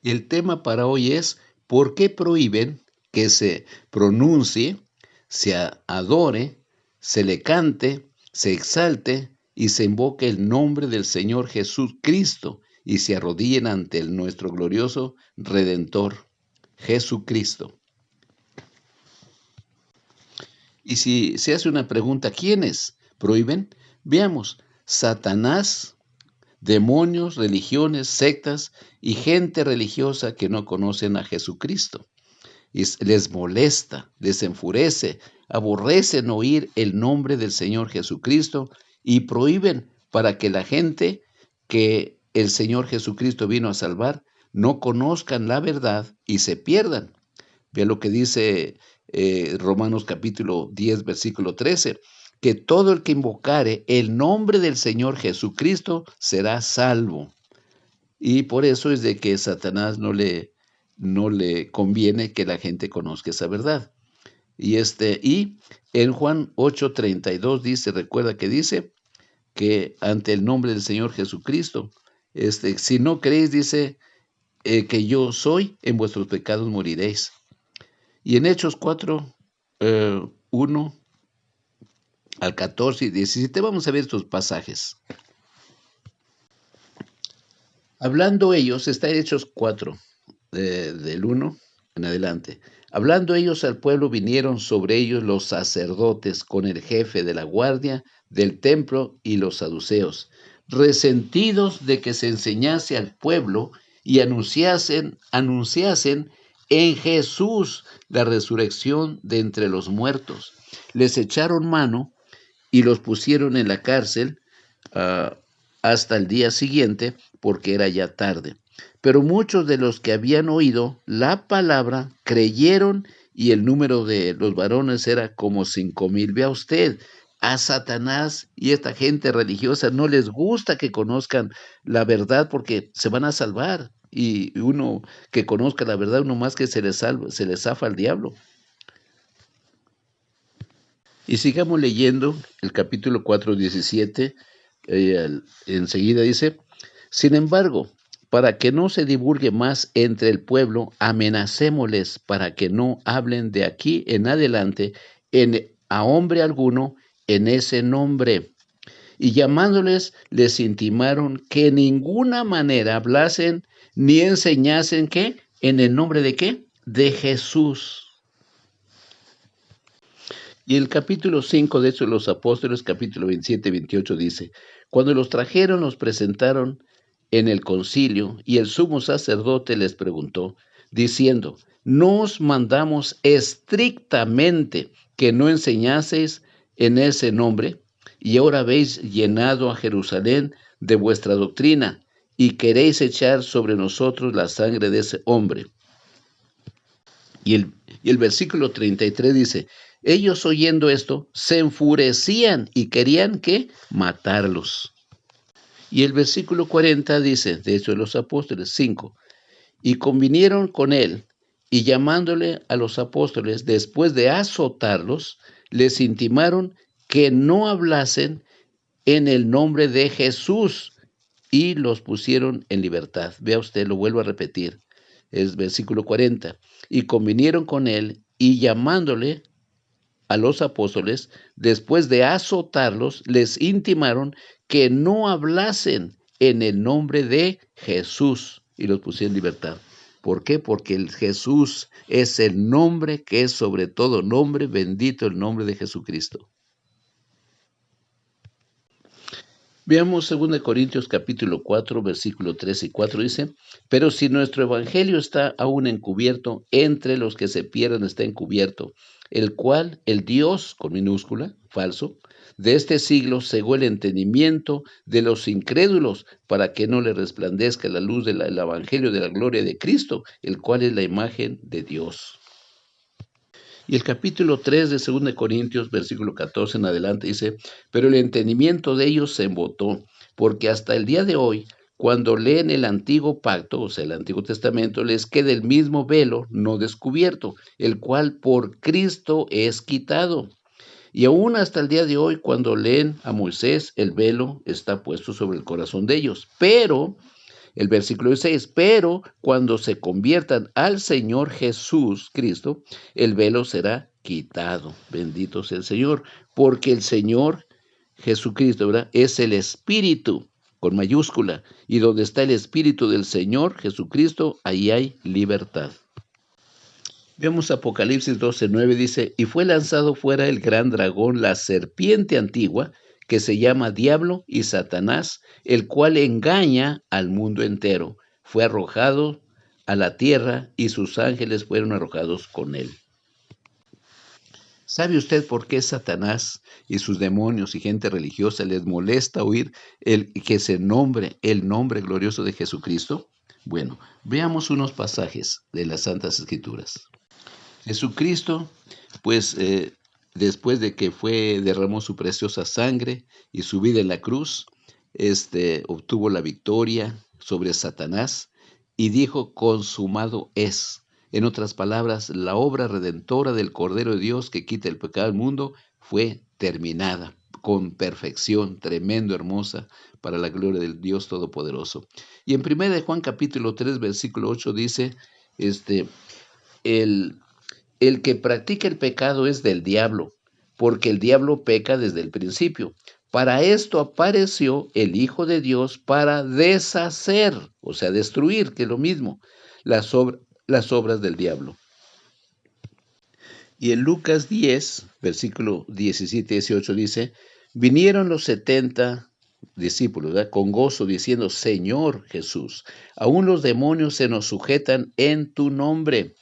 El tema para hoy es ¿por qué prohíben que se pronuncie, se adore, se le cante, se exalte y se invoque el nombre del Señor Jesucristo y se arrodillen ante nuestro glorioso Redentor, Jesucristo? Y si se hace una pregunta, ¿quiénes prohíben? Veamos, Satanás, demonios, religiones, sectas y gente religiosa que no conocen a Jesucristo. Y les molesta, les enfurece, aborrecen oír el nombre del Señor Jesucristo y prohíben para que la gente que el Señor Jesucristo vino a salvar no conozcan la verdad y se pierdan. Vea lo que dice Romanos capítulo 10, versículo 13, que todo el que invocare el nombre del Señor Jesucristo será salvo. Y por eso es de que Satanás no le conviene que la gente conozca esa verdad. Y en Juan 8:32 dice, recuerda que dice que ante el nombre del Señor Jesucristo, si no creéis, dice, que yo soy, en vuestros pecados moriréis. Y en Hechos 4, 1 al 14 y 17, vamos a ver estos pasajes. Hablando ellos, está Hechos 4, del 1 en adelante. Hablando ellos al pueblo, vinieron sobre ellos los sacerdotes con el jefe de la guardia del templo y los saduceos, resentidos de que se enseñase al pueblo y anunciasen en Jesús la resurrección de entre los muertos. Les echaron mano y los pusieron en la cárcel hasta el día siguiente, porque era ya tarde. Pero muchos de los que habían oído la palabra creyeron, y el número de los varones era como 5,000. Vea usted, a Satanás y esta gente religiosa no les gusta que conozcan la verdad porque se van a salvar. Y uno que conozca la verdad, uno más que se le zafa al diablo. Y sigamos leyendo el capítulo 4, 17. Enseguida dice, sin embargo, para que no se divulgue más entre el pueblo, amenacémosles para que no hablen de aquí en adelante a hombre alguno en ese nombre. Y llamándoles, les intimaron que en ninguna manera hablasen ni enseñasen ¿qué? ¿En el nombre de qué? De Jesús. Y el capítulo 5 de Hechos de los Apóstoles, capítulo 27 y 28 dice, cuando los trajeron, los presentaron en el concilio, y el sumo sacerdote les preguntó, diciendo, ¿no os mandamos estrictamente que no enseñaseis en ese nombre? Y ahora habéis llenado a Jerusalén de vuestra doctrina, y queréis echar sobre nosotros la sangre de ese hombre. Y el versículo 33 dice, ellos oyendo esto, se enfurecían y querían ¿qué? Matarlos. Y el versículo 40 dice, de Hechos de los Apóstoles 5, y convinieron con él, y llamándole a los apóstoles, después de azotarlos, les intimaron que no hablasen en el nombre de Jesús, y los pusieron en libertad. Vea usted, lo vuelvo a repetir, es versículo 40, y convinieron con él, y llamándole a los apóstoles, después de azotarlos, les intimaron que no hablasen en el nombre de Jesús y los pusieron en libertad. ¿Por qué? Porque el Jesús es el nombre que es sobre todo nombre, bendito el nombre de Jesucristo. Veamos 2 Corintios capítulo 4, versículo 3 y 4 dice, pero si nuestro evangelio está aún encubierto, entre los que se pierden está encubierto, el cual el Dios, con minúscula, falso, de este siglo cegó el entendimiento de los incrédulos para que no le resplandezca la luz del evangelio de la gloria de Cristo, el cual es la imagen de Dios. Y el capítulo 3 de 2 Corintios, versículo 14 en adelante dice, pero el entendimiento de ellos se embotó, porque hasta el día de hoy, cuando leen el antiguo pacto, o sea, el Antiguo Testamento, les queda el mismo velo no descubierto, el cual por Cristo es quitado. Y aún hasta el día de hoy, cuando leen a Moisés, el velo está puesto sobre el corazón de ellos. Pero El versículo 6, pero cuando se conviertan al Señor Jesús Cristo, el velo será quitado. Bendito sea el Señor, porque el Señor Jesucristo, ¿verdad?, es el Espíritu, con mayúscula, y donde está el Espíritu del Señor Jesucristo, ahí hay libertad. Vemos Apocalipsis 12:9, dice, y fue lanzado fuera el gran dragón, la serpiente antigua, que se llama Diablo y Satanás, el cual engaña al mundo entero. Fue arrojado a la tierra y sus ángeles fueron arrojados con él. ¿Sabe usted por qué Satanás y sus demonios y gente religiosa les molesta oír que se nombre el nombre glorioso de Jesucristo? Bueno, veamos unos pasajes de las Santas Escrituras. Jesucristo, pues después de que derramó su preciosa sangre y su vida en la cruz, obtuvo la victoria sobre Satanás y dijo, consumado es. En otras palabras, la obra redentora del Cordero de Dios que quita el pecado del mundo fue terminada con perfección, tremendo, hermosa, para la gloria del Dios Todopoderoso. Y en 1 Juan capítulo 3, versículo 8 dice, el que practica el pecado es del diablo, porque el diablo peca desde el principio. Para esto apareció el Hijo de Dios para deshacer, o sea, destruir, que es lo mismo, las obras del diablo. Y en Lucas 10, versículo 17 y 18 dice, vinieron los 70 discípulos, ¿verdad?, con gozo, diciendo, Señor Jesús, aún los demonios se nos sujetan en tu nombre.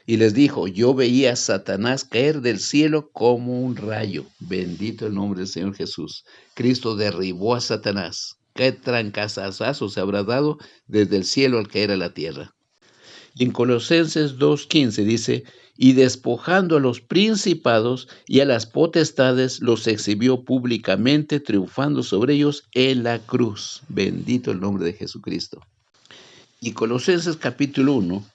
Y les dijo, yo veía a Satanás caer del cielo como un rayo. Bendito el nombre del Señor Jesús. Cristo derribó a Satanás. Qué trancazazo se habrá dado desde el cielo al caer a la tierra. Y en Colosenses 2:15 dice, y despojando a los principados y a las potestades, los exhibió públicamente, triunfando sobre ellos en la cruz. Bendito el nombre de Jesucristo. Y Colosenses capítulo 1,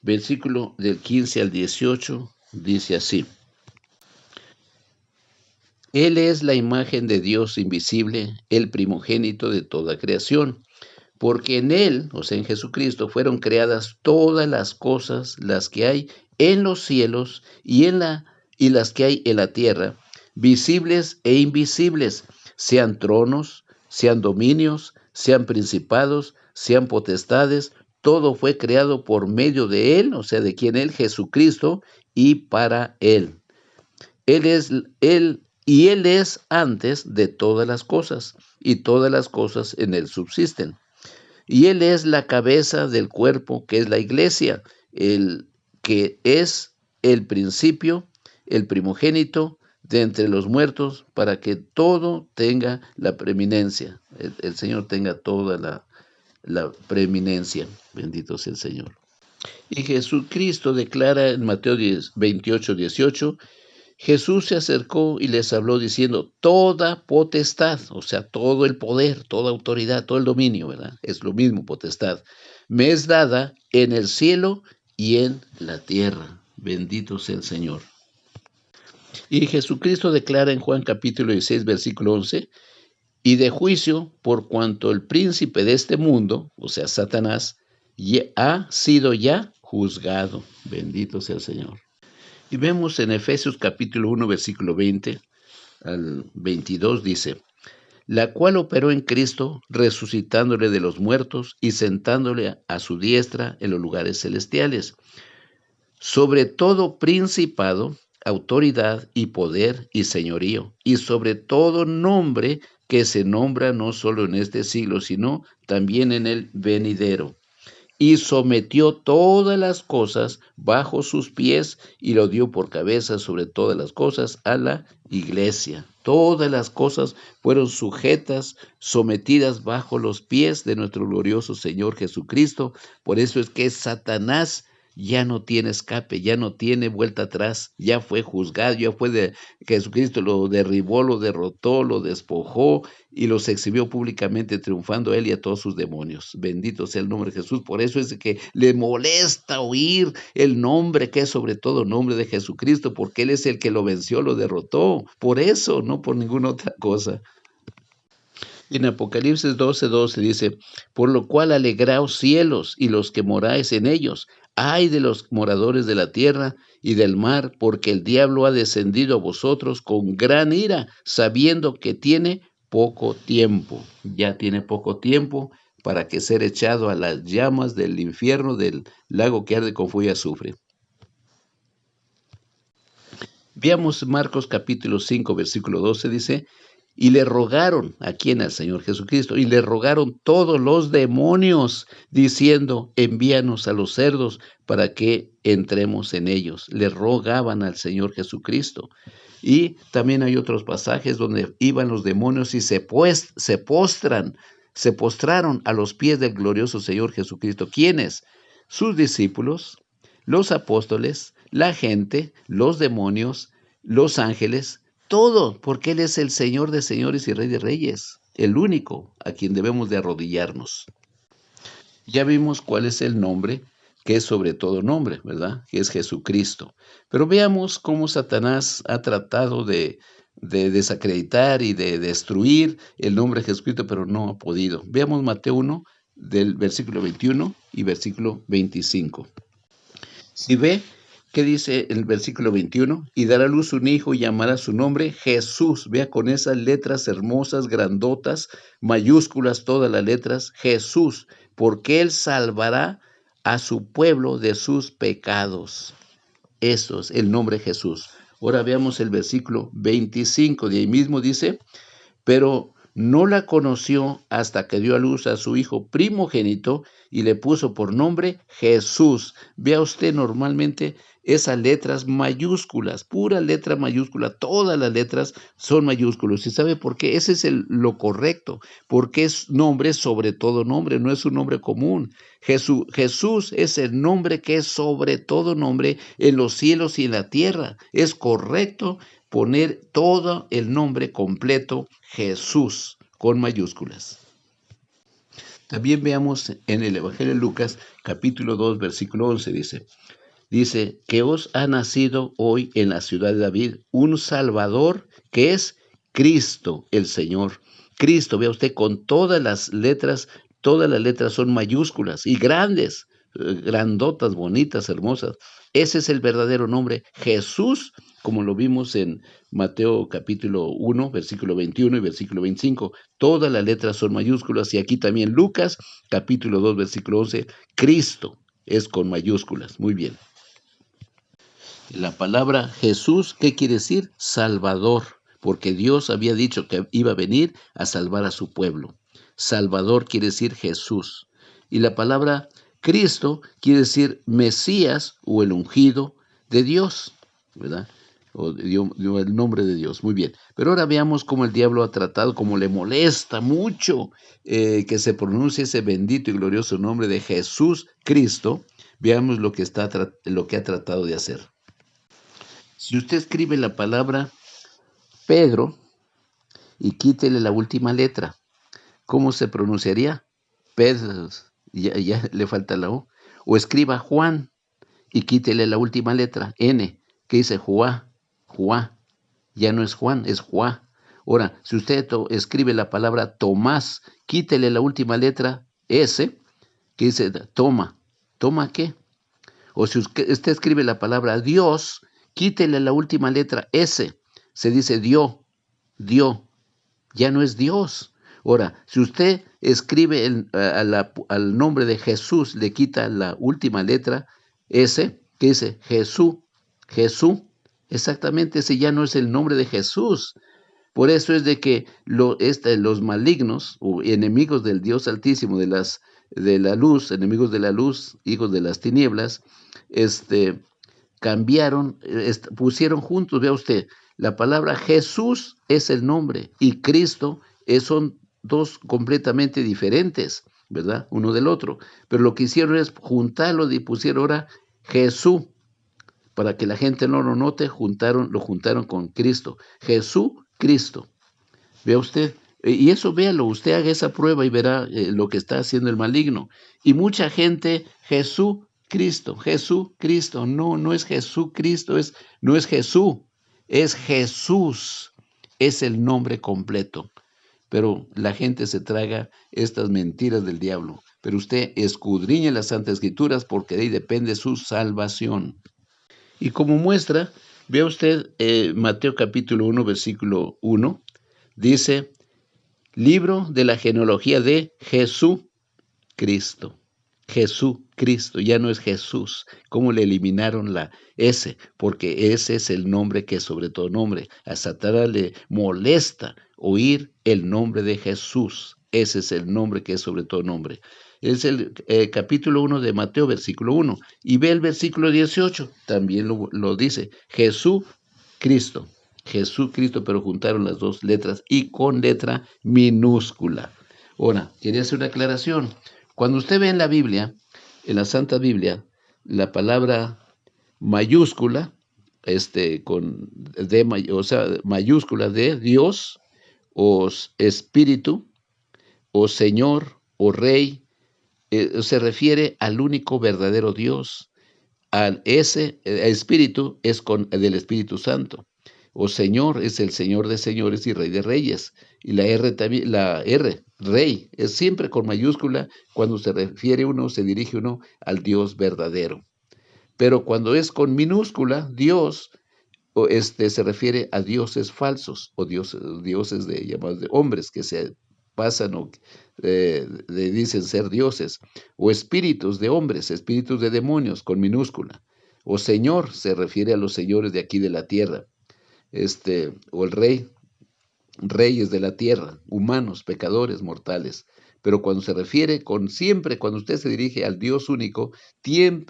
versículo del 15 al 18, dice así. Él es la imagen de Dios invisible, el primogénito de toda creación, porque en Él, o sea, en Jesucristo, fueron creadas todas las cosas, las que hay en los cielos y las que hay en la tierra, visibles e invisibles, sean tronos, sean dominios, sean principados, sean potestades, todo fue creado por medio de Él, o sea, de quien Él, Jesucristo, y para Él. Él es antes de todas las cosas, y todas las cosas en Él subsisten. Y Él es la cabeza del cuerpo, que es la iglesia, el que es el principio, el primogénito de entre los muertos, para que todo tenga la preeminencia. El Señor tenga toda la preeminencia. Bendito sea el Señor. Y Jesucristo declara en Mateo 28:18, Jesús se acercó y les habló diciendo, toda potestad, o sea, todo el poder, toda autoridad, todo el dominio, ¿verdad? Es lo mismo, potestad, me es dada en el cielo y en la tierra. Bendito sea el Señor. Y Jesucristo declara en Juan capítulo 16, versículo 11, y de juicio por cuanto el príncipe de este mundo, o sea, Satanás, ha sido ya juzgado. Bendito sea el Señor. Y vemos en Efesios capítulo 1, versículo 20 al 22, dice, la cual operó en Cristo, resucitándole de los muertos y sentándole a su diestra en los lugares celestiales, sobre todo principado, autoridad y poder y señorío, y sobre todo nombre que se nombra no solo en este siglo, sino también en el venidero. Y sometió todas las cosas bajo sus pies y lo dio por cabeza sobre todas las cosas a la iglesia. Todas las cosas fueron sujetas, sometidas bajo los pies de nuestro glorioso Señor Jesucristo. Por eso es que Satanás ya no tiene escape, ya no tiene vuelta atrás, ya fue juzgado, Jesucristo lo derribó, lo derrotó, lo despojó y los exhibió públicamente, triunfando a él y a todos sus demonios. Bendito sea el nombre de Jesús. Por eso es que le molesta oír el nombre que es sobre todo nombre de Jesucristo, porque Él es el que lo venció, lo derrotó. Por eso, no por ninguna otra cosa. En Apocalipsis 12:12 dice, por lo cual alegraos cielos y los que moráis en ellos. Ay de los moradores de la tierra y del mar, porque el diablo ha descendido a vosotros con gran ira, sabiendo que tiene poco tiempo. Ya tiene poco tiempo para que ser echado a las llamas del infierno, del lago que arde con fuego y azufre. Veamos Marcos capítulo 5, versículo 12, dice, y le rogaron, ¿a quién? Al Señor Jesucristo, y le rogaron todos los demonios, diciendo, envíanos a los cerdos para que entremos en ellos. Le rogaban al Señor Jesucristo. Y también hay otros pasajes donde iban los demonios y se postraron a los pies del glorioso Señor Jesucristo. ¿Quiénes? Sus discípulos, los apóstoles, la gente, los demonios, los ángeles, todo, porque Él es el Señor de señores y Rey de reyes, el único a quien debemos de arrodillarnos. Ya vimos cuál es el nombre, que es sobre todo nombre, ¿verdad? Que es Jesucristo. Pero veamos cómo Satanás ha tratado de desacreditar y de destruir el nombre de Jesucristo, pero no ha podido. Veamos Mateo 1, del versículo 21 y versículo 25. Si ve, ¿qué dice el versículo 21? Y dará a luz un hijo y llamará su nombre Jesús. Vea con esas letras hermosas, grandotas, mayúsculas, todas las letras, Jesús, porque Él salvará a su pueblo de sus pecados. Eso es el nombre Jesús. Ahora veamos el versículo 25. De ahí mismo dice, pero no la conoció hasta que dio a luz a su hijo primogénito y le puso por nombre Jesús. Vea usted normalmente esas letras mayúsculas, pura letra mayúscula, todas las letras son mayúsculas. ¿Y sabe por qué? Ese es lo correcto, porque es nombre sobre todo nombre, no es un nombre común. Jesús es el nombre que es sobre todo nombre en los cielos y en la tierra. Es correcto poner todo el nombre completo Jesús con mayúsculas. También veamos en el Evangelio de Lucas, capítulo 2, versículo 11, dice, que os ha nacido hoy en la ciudad de David un Salvador que es Cristo el Señor. Cristo, vea usted, con todas las letras son mayúsculas y grandes, grandotas, bonitas, hermosas. Ese es el verdadero nombre, Jesús, como lo vimos en Mateo capítulo 1, versículo 21 y versículo 25. Todas las letras son mayúsculas y aquí también Lucas capítulo 2, versículo 11, Cristo es con mayúsculas. Muy bien. La palabra Jesús, ¿qué quiere decir? Salvador, porque Dios había dicho que iba a venir a salvar a su pueblo. Salvador quiere decir Jesús. Y la palabra Cristo quiere decir Mesías o el ungido de Dios, ¿verdad? O el nombre de Dios. Muy bien. Pero ahora veamos cómo el diablo ha tratado, cómo le molesta mucho que se pronuncie ese bendito y glorioso nombre de Jesús Cristo. Veamos lo que ha tratado de hacer. Si usted escribe la palabra Pedro y quítele la última letra, ¿cómo se pronunciaría? Pedro, ya le falta la O. O escriba Juan y quítele la última letra, N, que dice Juá, ya no es Juan, es Juá. Ahora, si usted escribe la palabra Tomás, quítele la última letra, S, que dice toma. ¿Toma qué? O si usted escribe la palabra Dios, quítele la última letra S, se dice dio, ya no es Dios. Ahora, si usted escribe al nombre de Jesús, le quita la última letra S, que dice Jesús, exactamente ese ya no es el nombre de Jesús. Por eso es de que los malignos o enemigos del Dios Altísimo, de la luz, enemigos de la luz, hijos de las tinieblas, cambiaron, pusieron juntos, vea usted, la palabra Jesús es el nombre y Cristo son dos completamente diferentes, ¿verdad? Uno del otro. Pero lo que hicieron es juntarlo y pusieron ahora Jesús. Para que la gente no lo note, lo juntaron con Cristo. Jesús, Cristo. Vea usted, y eso véalo, usted haga esa prueba y verá lo que está haciendo el maligno. Y mucha gente, Jesús, Cristo, no es Jesucristo, no es Jesús, es Jesús, es el nombre completo. pero la gente se traga estas mentiras del diablo. Pero usted escudriñe las Santas Escrituras porque de ahí depende su salvación. Y como muestra, vea usted Mateo capítulo 1, versículo 1, dice, libro de la genealogía de Jesucristo. Jesucristo, ya no es Jesús. ¿Cómo le eliminaron la S? Porque ese es el nombre que es sobre todo nombre. A Satanás le molesta oír el nombre de Jesús. Ese es el nombre que es sobre todo nombre. Es el capítulo 1 de Mateo, versículo 1. Y ve el versículo 18, también lo dice. Jesucristo. Jesucristo, pero juntaron las dos letras y con letra minúscula. Ahora, quería hacer una aclaración. Cuando usted ve en la Biblia, en la Santa Biblia, la palabra mayúscula, mayúscula de Dios, o Espíritu, o Señor, o Rey, se refiere al único verdadero Dios. Ese Espíritu es del Espíritu Santo. O Señor es el Señor de señores y Rey de reyes. Y la R también, la R, Rey, es siempre con mayúscula cuando se refiere uno, se dirige uno al Dios verdadero. Pero cuando es con minúscula, Dios, se refiere a dioses falsos o dioses llamados de hombres que se pasan o dicen ser dioses, o espíritus de hombres, espíritus de demonios con minúscula. O Señor se refiere a los señores de aquí de la tierra. O el Rey, reyes de la tierra, humanos, pecadores, mortales. Pero cuando se refiere siempre, cuando usted se dirige al Dios único,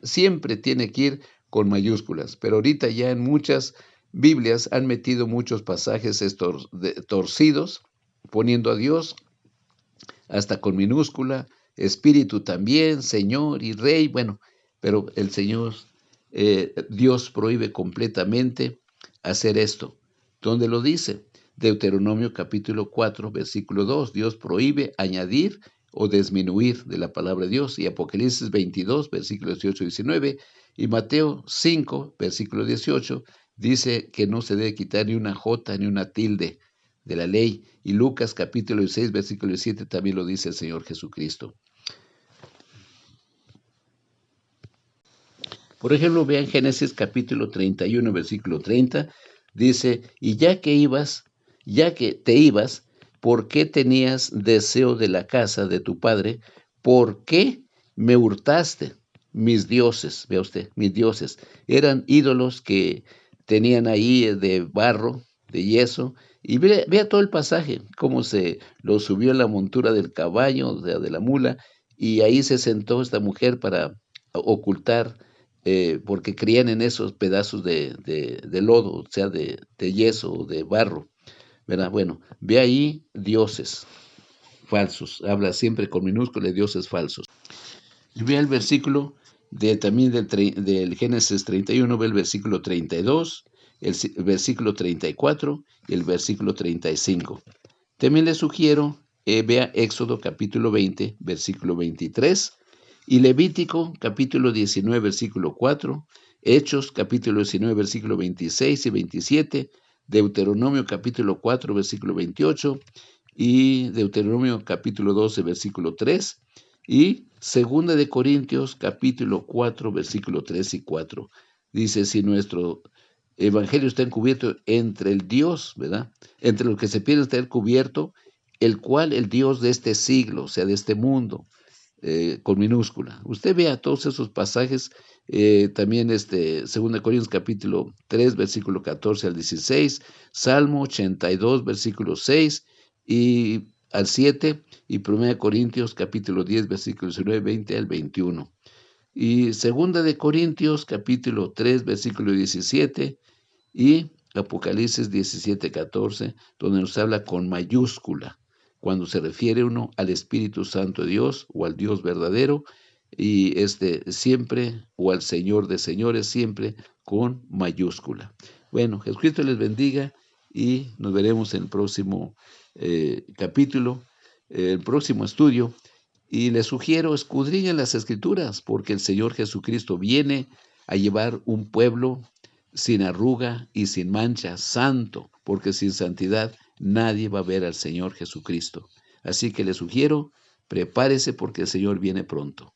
siempre tiene que ir con mayúsculas. Pero ahorita ya en muchas Biblias han metido muchos pasajes torcidos, poniendo a Dios hasta con minúscula, Espíritu también, Señor y Rey. Bueno, pero el Señor, Dios prohíbe completamente hacer esto. ¿Dónde lo dice? Deuteronomio capítulo 4, versículo 2. Dios prohíbe añadir o disminuir de la palabra de Dios. Y Apocalipsis 22, versículos 18 y 19. Y Mateo 5, versículo 18, dice que no se debe quitar ni una jota ni una tilde de la ley. Y Lucas capítulo 16, versículo 7 también lo dice el Señor Jesucristo. Por ejemplo, vean Génesis capítulo 31, versículo 30, dice, y ya que te ibas, ¿por qué tenías deseo de la casa de tu padre? ¿Por qué me hurtaste mis dioses? Vea usted, mis dioses. Eran ídolos que tenían ahí de barro, de yeso, y vea todo el pasaje, cómo se lo subió en la montura del caballo, de la mula, y ahí se sentó esta mujer para ocultar porque creían en esos pedazos de lodo, o sea, de yeso o de barro, ¿verdad? Bueno, ve ahí dioses falsos, habla siempre con minúsculas, dioses falsos. Y ve el versículo también del Génesis 31, ve el versículo 32, el versículo 34 y el versículo 35. También le sugiero, vea Éxodo capítulo 20, versículo 23, y Levítico capítulo 19, versículo 4, Hechos capítulo 19, versículo 26 y 27, Deuteronomio capítulo 4, versículo 28, y Deuteronomio capítulo 12, versículo 3, y Segunda de Corintios capítulo 4, versículo 3 y 4. Dice, si nuestro evangelio está encubierto entre el Dios, ¿verdad? Entre los que se pierden está cubierto, el cual el Dios de este siglo, o sea, de este mundo, con minúscula. Usted vea todos esos pasajes, también 2 Corintios capítulo 3, versículo 14 al 16, Salmo 82, versículo 6 y al 7, y 1 Corintios capítulo 10, versículo 19, 20 al 21. Y 2 Corintios capítulo 3, versículo 17 y Apocalipsis 17, 14, donde nos habla con mayúscula, cuando se refiere uno al Espíritu Santo de Dios o al Dios verdadero, y siempre, o al Señor de señores, siempre con mayúscula. Bueno, Jesucristo les bendiga y nos veremos en el próximo capítulo, el próximo estudio. Y les sugiero, escudriñen las Escrituras, porque el Señor Jesucristo viene a llevar un pueblo sin arruga y sin mancha, santo, porque sin santidad nadie va a ver al Señor Jesucristo. Así que le sugiero, prepárese porque el Señor viene pronto.